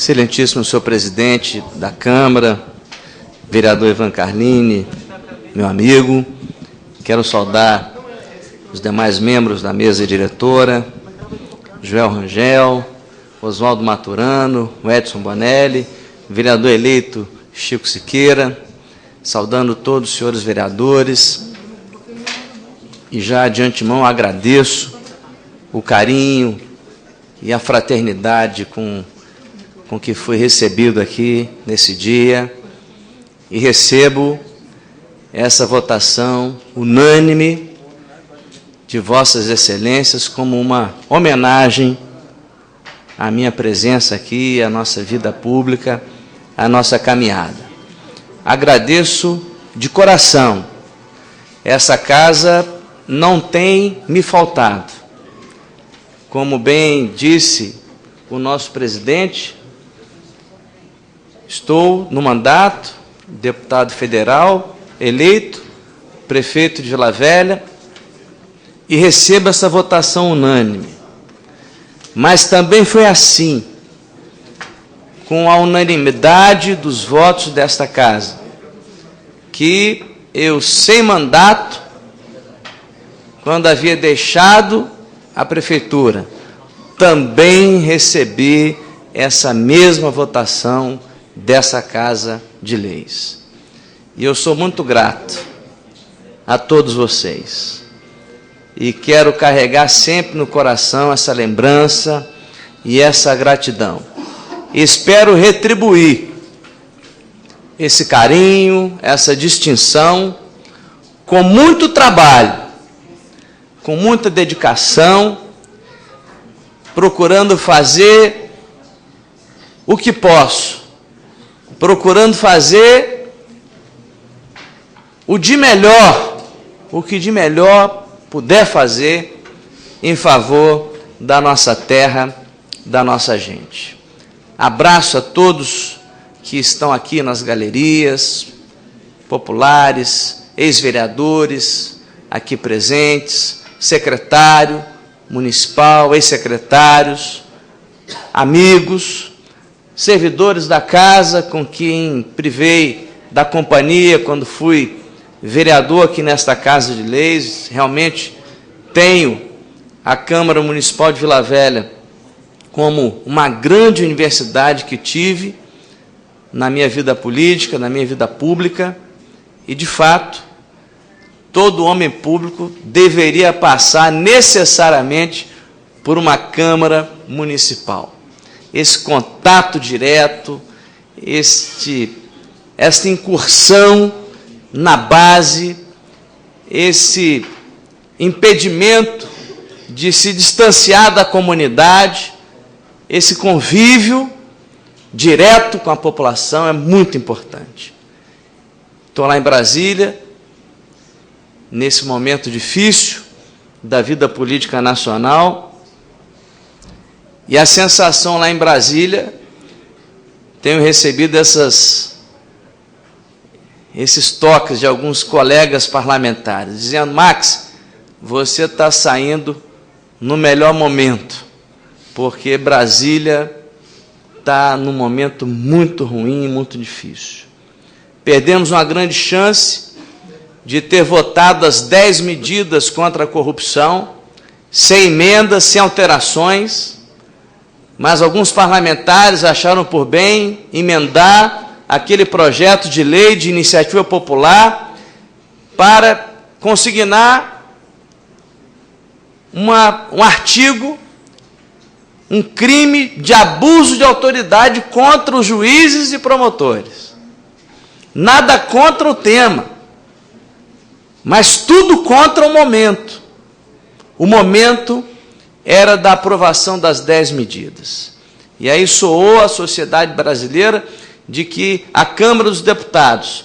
Excelentíssimo senhor presidente da Câmara, vereador Ivan Carlini, meu amigo, quero saudar os demais membros da mesa diretora, Joel Rangel, Oswaldo Maturano, Edson Bonelli, vereador eleito Chico Siqueira, saudando todos os senhores vereadores, e já de antemão agradeço o carinho e a fraternidade com que fui recebido aqui nesse dia, e recebo essa votação unânime de Vossas Excelências como uma homenagem à minha presença aqui, à nossa vida pública, à nossa caminhada. Agradeço de coração. Essa casa não tem me faltado. Como bem disse o nosso presidente, estou no mandato, deputado federal, eleito, prefeito de Vila Velha, e recebo essa votação unânime. Mas também foi assim, com a unanimidade dos votos desta casa, que eu, sem mandato, quando havia deixado a prefeitura, também recebi essa mesma votação dessa Casa de Leis. E eu sou muito grato a todos vocês. E quero carregar sempre no coração essa lembrança e essa gratidão. Espero retribuir esse carinho, essa distinção, com muito trabalho, com muita dedicação, procurando fazer o que posso, procurando fazer o de melhor, o que de melhor puder fazer em favor da nossa terra, da nossa gente. Abraço a todos que estão aqui nas galerias, populares, ex-vereadores aqui presentes, secretário municipal, ex-secretários, amigos, servidores da casa com quem privei da companhia quando fui vereador aqui nesta Casa de Leis. Realmente tenho a Câmara Municipal de Vila Velha como uma grande universidade que tive na minha vida política, na minha vida pública, e, de fato, todo homem público deveria passar necessariamente por uma Câmara Municipal. Esse contato direto, esta incursão na base, esse impedimento de se distanciar da comunidade, esse convívio direto com a população é muito importante. Estou lá em Brasília, nesse momento difícil da vida política nacional, e a sensação lá em Brasília, tenho recebido esses toques de alguns colegas parlamentares, dizendo: Max, você está saindo no melhor momento, porque Brasília está num momento muito ruim e muito difícil. Perdemos uma grande chance de ter votado as 10 medidas contra a corrupção, sem emendas, sem alterações, mas alguns parlamentares acharam por bem emendar aquele projeto de lei de iniciativa popular para consignar um artigo, um crime de abuso de autoridade contra os juízes e promotores. Nada contra o tema, mas tudo contra o momento. O momento era da aprovação das 10 medidas. E aí soou a sociedade brasileira de que a Câmara dos Deputados,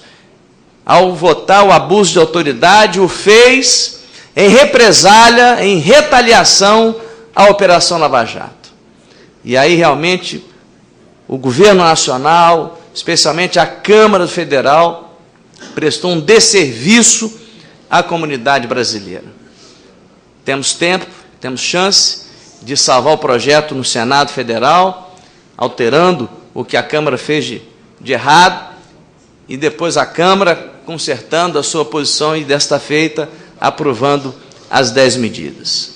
ao votar o abuso de autoridade, o fez em represália, em retaliação à Operação Lava Jato. E aí, realmente, o governo nacional, especialmente a Câmara Federal, prestou um desserviço à comunidade brasileira. Temos tempo, temos chance de salvar o projeto no Senado Federal, alterando o que a Câmara fez de errado, e depois a Câmara consertando a sua posição e, desta feita, aprovando as 10 medidas.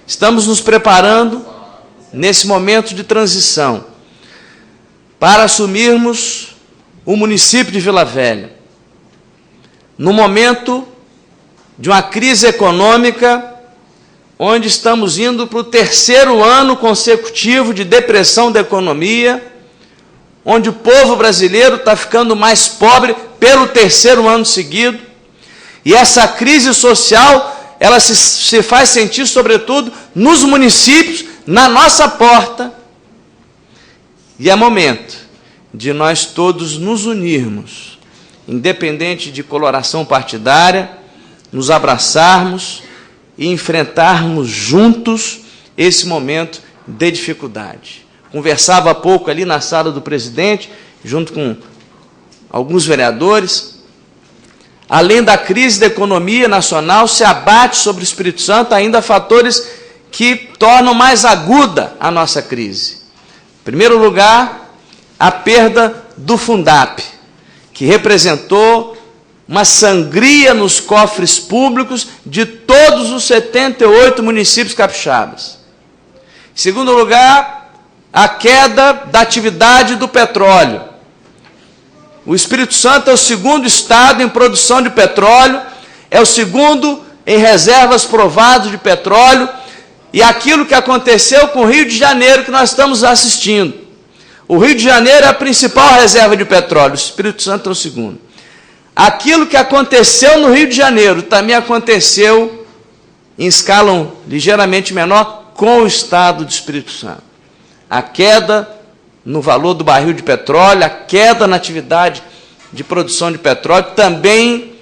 Estamos nos preparando, nesse momento de transição, para assumirmos o município de Vila Velha, no momento de uma crise econômica, onde estamos indo para o 3º ano consecutivo de depressão da economia, onde o povo brasileiro está ficando mais pobre pelo 3º ano seguido, e essa crise social, ela se faz sentir, sobretudo, nos municípios, na nossa porta, e é momento de nós todos nos unirmos, independente de coloração partidária, nos abraçarmos e enfrentarmos juntos esse momento de dificuldade. Conversava há pouco ali na sala do presidente, junto com alguns vereadores. Além da crise da economia nacional, se abate sobre o Espírito Santo ainda fatores que tornam mais aguda a nossa crise. Em primeiro lugar, a perda do Fundap, que representou uma sangria nos cofres públicos de todos os 78 municípios capixabas. Em segundo lugar, a queda da atividade do petróleo. O Espírito Santo é o 2º estado em produção de petróleo, é o 2º em reservas provadas de petróleo, e aquilo que aconteceu com o Rio de Janeiro, que nós estamos assistindo. O Rio de Janeiro é a principal reserva de petróleo, o Espírito Santo é o 2º. Aquilo que aconteceu no Rio de Janeiro também aconteceu em escala ligeiramente menor com o estado do Espírito Santo. A queda no valor do barril de petróleo, a queda na atividade de produção de petróleo também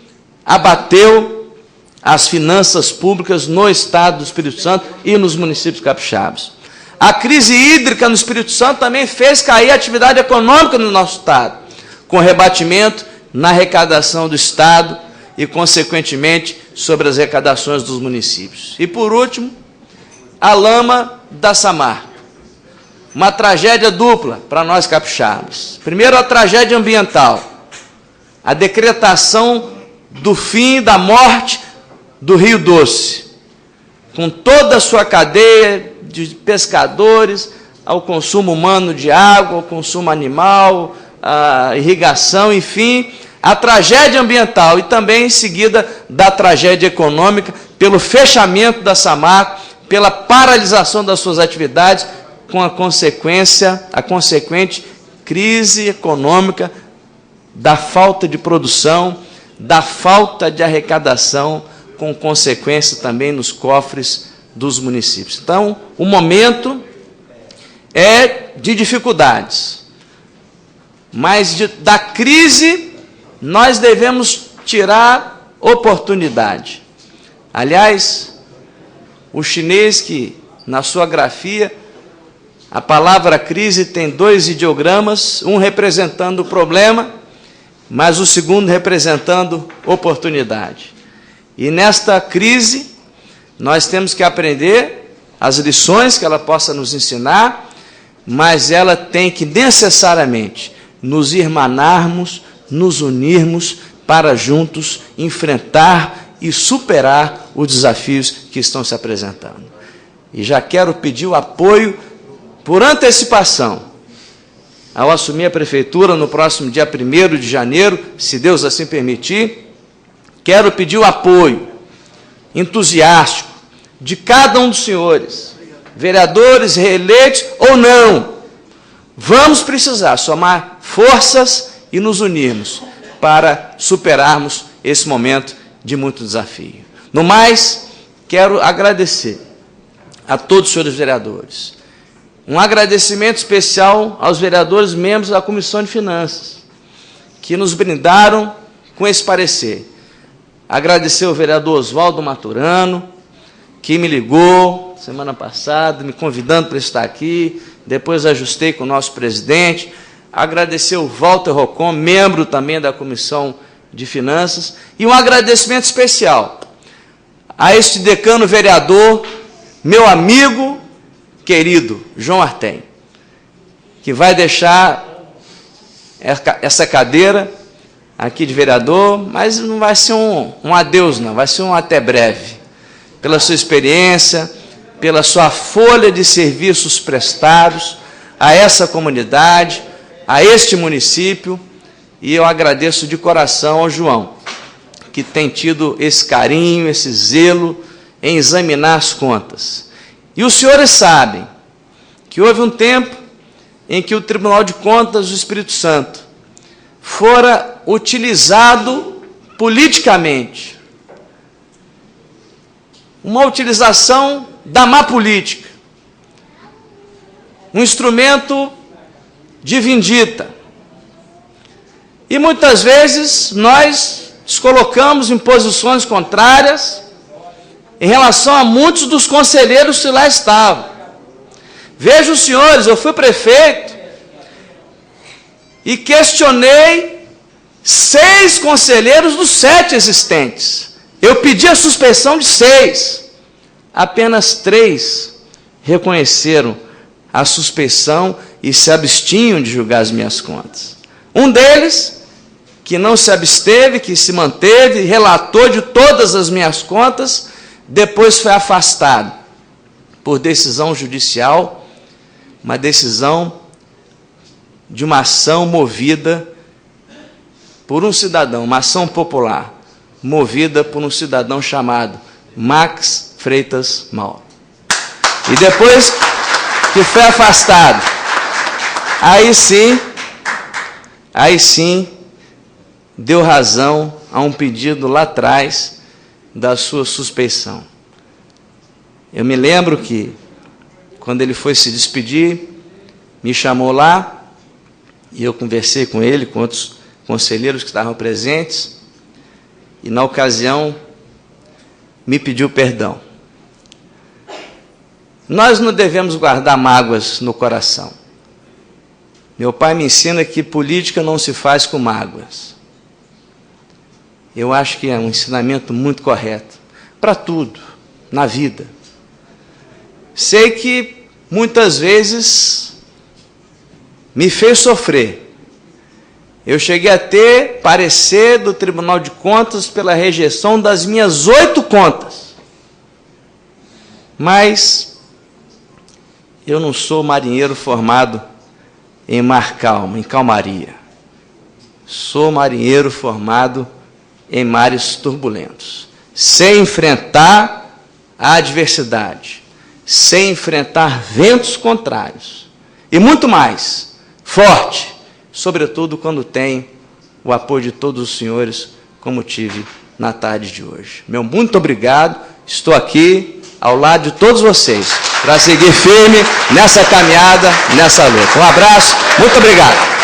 abateu as finanças públicas no estado do Espírito Santo e nos municípios capixabas. A crise hídrica no Espírito Santo também fez cair a atividade econômica no nosso estado, com rebatimento na arrecadação do estado e, consequentemente, sobre as arrecadações dos municípios. E, por último, a lama da Samarco. Uma tragédia dupla para nós capixabas. Primeiro, a tragédia ambiental, a decretação do fim da morte do Rio Doce, com toda a sua cadeia de pescadores, ao consumo humano de água, ao consumo animal, a irrigação, enfim, a tragédia ambiental e também em seguida da tragédia econômica, pelo fechamento da Samarco, pela paralisação das suas atividades, com a consequente crise econômica da falta de produção, da falta de arrecadação, com consequência também nos cofres dos municípios. Então, o momento é de dificuldades, mas da crise nós devemos tirar oportunidade. Aliás, o chinês que, na sua grafia, a palavra crise tem 2 ideogramas, um representando o problema, mas o segundo representando oportunidade. E nesta crise, nós temos que aprender as lições que ela possa nos ensinar, mas ela tem que necessariamente nos irmanarmos, nos unirmos para juntos enfrentar e superar os desafios que estão se apresentando. E já quero pedir o apoio por antecipação, ao assumir a prefeitura no próximo dia 1º de janeiro, se Deus assim permitir, quero pedir o apoio entusiástico de cada um dos senhores, vereadores reeleitos ou não. Vamos precisar somar forças e nos unirmos para superarmos esse momento de muito desafio. No mais, quero agradecer a todos os senhores vereadores. Um agradecimento especial aos vereadores membros da Comissão de Finanças, que nos brindaram com esse parecer. Agradecer ao vereador Oswaldo Maturano, que me ligou semana passada, me convidando para estar aqui, depois ajustei com o nosso presidente. Agradecer ao Walter Rocon, membro também da Comissão de Finanças, e um agradecimento especial a este decano vereador, meu amigo querido, João Artem. que vai deixar essa cadeira aqui de vereador, mas não vai ser um adeus, não, vai ser um até breve. Pela sua experiência, pela sua folha de serviços prestados a essa comunidade, a este município, e eu agradeço de coração ao João, que tem tido esse carinho, esse zelo em examinar as contas. E os senhores sabem que houve um tempo em que o Tribunal de Contas do Espírito Santo fora utilizado politicamente. Uma utilização da má política. Um instrumento de vindita. E muitas vezes nós nos colocamos em posições contrárias em relação a muitos dos conselheiros que lá estavam. Vejam, senhores, eu fui prefeito e questionei 6 conselheiros dos 7 existentes. Eu pedi a suspeição de 6. Apenas 3 reconheceram a suspeição e se abstinham de julgar as minhas contas. Um deles, que não se absteve, que se manteve, relator de todas as minhas contas, depois foi afastado por decisão judicial, uma decisão de uma ação movida por um cidadão, uma ação popular, movida por um cidadão chamado Max Freitas Mauro. E depois que foi afastado, aí sim, deu razão a um pedido lá atrás da sua suspeição. Eu me lembro que, quando ele foi se despedir, me chamou lá, e eu conversei com ele, com outros conselheiros que estavam presentes, e na ocasião me pediu perdão. Nós não devemos guardar mágoas no coração. Meu pai me ensina que política não se faz com mágoas. Eu acho que é um ensinamento muito correto, para tudo, na vida. Sei que muitas vezes me fez sofrer. Eu cheguei a ter parecer do Tribunal de Contas pela rejeição das minhas 8 contas. Mas eu não sou marinheiro formado em mar calmo, em calmaria. Sou marinheiro formado em mares turbulentos. Sei enfrentar a adversidade, sei enfrentar ventos contrários. E muito mais, forte, sobretudo quando tem o apoio de todos os senhores, como tive na tarde de hoje. Meu muito obrigado, estou aqui ao lado de todos vocês, para seguir firme nessa caminhada, nessa luta. Um abraço, muito obrigado.